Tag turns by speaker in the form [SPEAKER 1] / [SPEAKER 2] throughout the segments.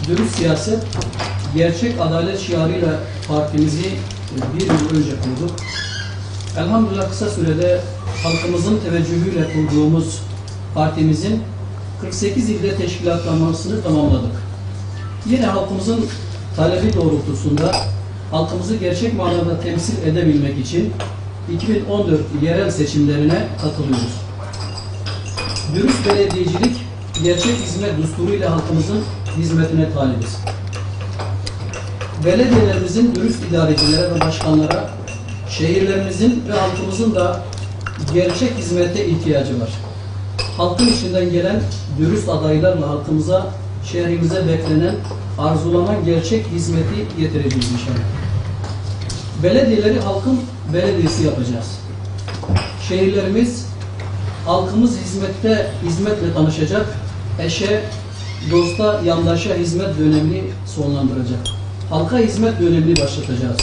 [SPEAKER 1] dürüst siyaset, gerçek adalet şiarıyla partimizi bir yıl önce kurduk. Elhamdülillah kısa sürede halkımızın teveccühüyle kurduğumuz partimizin 48 ilde teşkilatlanmasını tamamladık. Yine halkımızın talebi doğrultusunda halkımızı gerçek manada temsil edebilmek için 2014 yerel seçimlerine katılıyoruz. Dürüst belediyecilik, gerçek hizmet düsturuyla halkımızın hizmetine talibiz. Belediyelerimizin dürüst idarecilere ve başkanlara, şehirlerimizin ve halkımızın da gerçek hizmete ihtiyacı var. Halkın içinden gelen dürüst adaylarla halkımıza, şehrimize beklenen, arzulanan gerçek hizmeti getireceğiz inşallah. Belediyeleri halkın belediyesi yapacağız. Şehirlerimiz, halkımız hizmetle tanışacak, eşe, dosta, yandaşa hizmet dönemini sonlandıracak. Halka hizmet dönemini başlatacağız.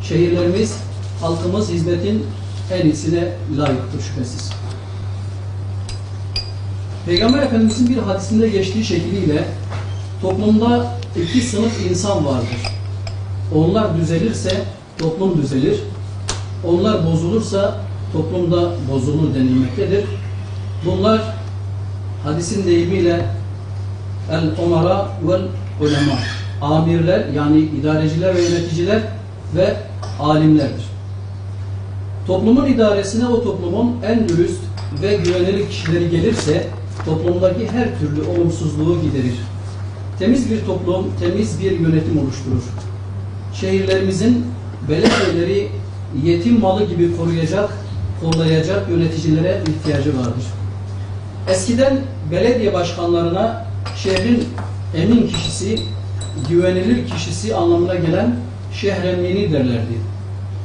[SPEAKER 1] Şehirlerimiz, halkımız hizmetin en iyisine layıktır şüphesiz. Peygamber Efendimiz'in bir hadisinde geçtiği şekliyle toplumda iki sınıf insan vardır. Onlar düzelirse toplum düzelir. Onlar bozulursa toplumda bozulur denilmektedir. Bunlar hadisin deyimiyle el-umara vel-ulema, amirler yani idareciler ve yöneticiler ve alimlerdir. Toplumun idaresine o toplumun en dürüst ve güvenilir kişileri gelirse toplumdaki her türlü olumsuzluğu giderir. Temiz bir toplum, temiz bir yönetim oluşturur. Şehirlerimizin belediyeleri yetim malı gibi koruyacak, kollayacak yöneticilere ihtiyacı vardır. Eskiden belediye başkanlarına şehrin emin kişisi, güvenilir kişisi anlamına gelen şehremini derlerdi.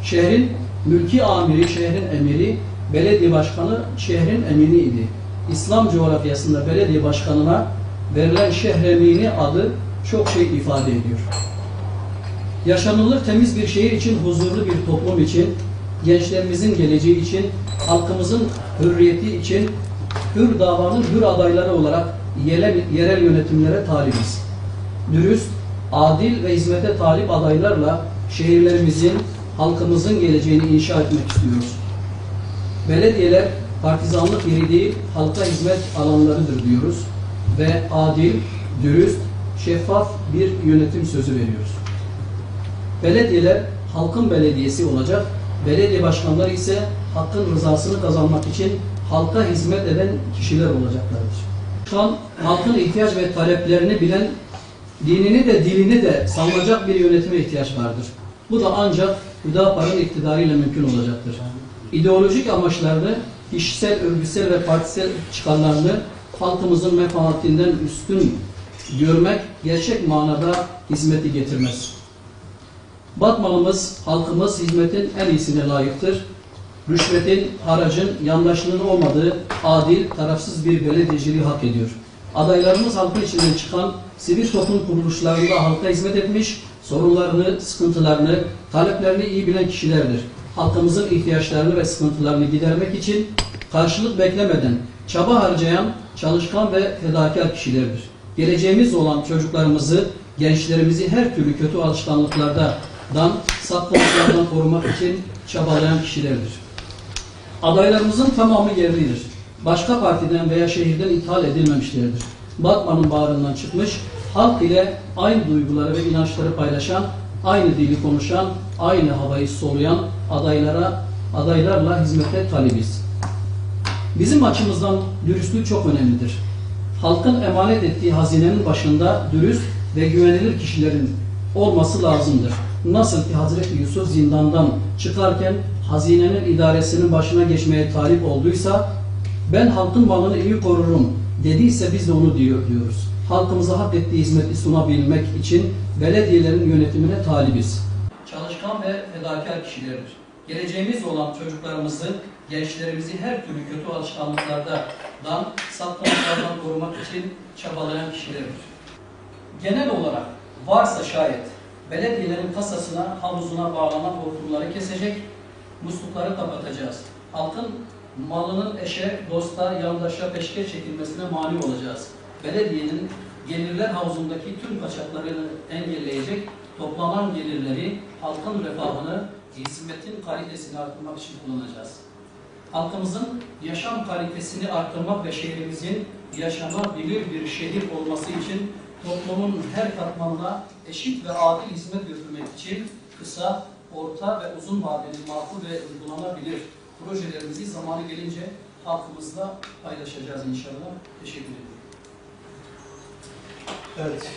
[SPEAKER 1] Şehrin mülki amiri, şehrin emiri, belediye başkanı şehrin emini idi. İslam coğrafyasında belediye başkanına verilen şehremini adı çok şey ifade ediyor. Yaşanılır temiz bir şehir için, huzurlu bir toplum için, gençlerimizin geleceği için, halkımızın hürriyeti için, hür davanın hür adayları olarak yerel yönetimlere talibiz. Dürüst, adil ve hizmete talip adaylarla şehirlerimizin, halkımızın geleceğini inşa etmek istiyoruz. Belediyeler partizanlık yeri değil, halka hizmet alanlarıdır diyoruz ve adil, dürüst, şeffaf bir yönetim sözü veriyoruz. Belediyeler halkın belediyesi olacak, belediye başkanları ise hakkın rızasını kazanmak için halka hizmet eden kişiler olacaklardır. Şu an halkın ihtiyaç ve taleplerini bilen, dinini de dilini de savunacak bir yönetime ihtiyaç vardır. Bu da ancak Hüdapar'ın iktidarıyla mümkün olacaktır. İdeolojik amaçlarını, kişisel, örgütsel ve partisel çıkarlarını halkımızın menfaatinden üstün görmek gerçek manada hizmeti getirmez. Batmanımız, halkımız hizmetin en iyisine layıktır. Rüşvetin, haracın, yandaşlığın olmadığı adil, tarafsız bir belediyeciliği hak ediyor. Adaylarımız halkın içinden çıkan sivil toplum kuruluşlarında halka hizmet etmiş, sorunlarını, sıkıntılarını, taleplerini iyi bilen kişilerdir. Halkımızın ihtiyaçlarını ve sıkıntılarını gidermek için karşılık beklemeden çaba harcayan, çalışkan ve fedakar kişilerdir. Geleceğimiz olan çocuklarımızı, gençlerimizi her türlü kötü alışkanlıklardan, sapkınlıklardan korumak için çabalayan kişilerdir. Adaylarımızın tamamı yerlidir. Başka partiden veya şehirden ithal edilmemişlerdir. Batman'ın bağrından çıkmış, halk ile aynı duyguları ve inançları paylaşan, aynı dili konuşan, aynı havayı soluyan adaylarla hizmete talibiz. Bizim açımızdan dürüstlük çok önemlidir. Halkın emanet ettiği hazinenin başında dürüst ve güvenilir kişilerin olması lazımdır. Nasıl ki Hazreti Yusuf zindandan çıkarken hazinenin idaresinin başına geçmeye talip olduysa, ben halkın malını iyi korurum dediyse biz de onu diyoruz. Halkımıza hak ettiği hizmeti sunabilmek için belediyelerin yönetimine talibiz. Çalışkan ve fedakar kişilerdir. Geleceğimiz olan çocuklarımızı, gençlerimizi her türlü kötü alışkanlıklardan, sapkınlıklardan korumak için çabalayan kişilerdir. Genel olarak varsa şayet belediyelerin kasasına, havuzuna bağlanan hortumları kesecek, muslukları kapatacağız. Halkın malının eşe, dosta, yandaşa peşkeş çekilmesine mani olacağız. Belediyenin gelirler havuzundaki tüm kaçakları destekleyecek toplanan gelirleri halkın refahını, hizmetin kalitesini artırmak için kullanacağız. Halkımızın yaşam kalitesini artırmak ve şehrimizin yaşanabilir bir şehir olması için toplumun her katmanına eşit ve adil hizmet götürmek için kısa, orta ve uzun vadeli makul ve uygulanabilir projelerimizi zamanı gelince halkımızla paylaşacağız inşallah. Teşekkür ederim.
[SPEAKER 2] Evet.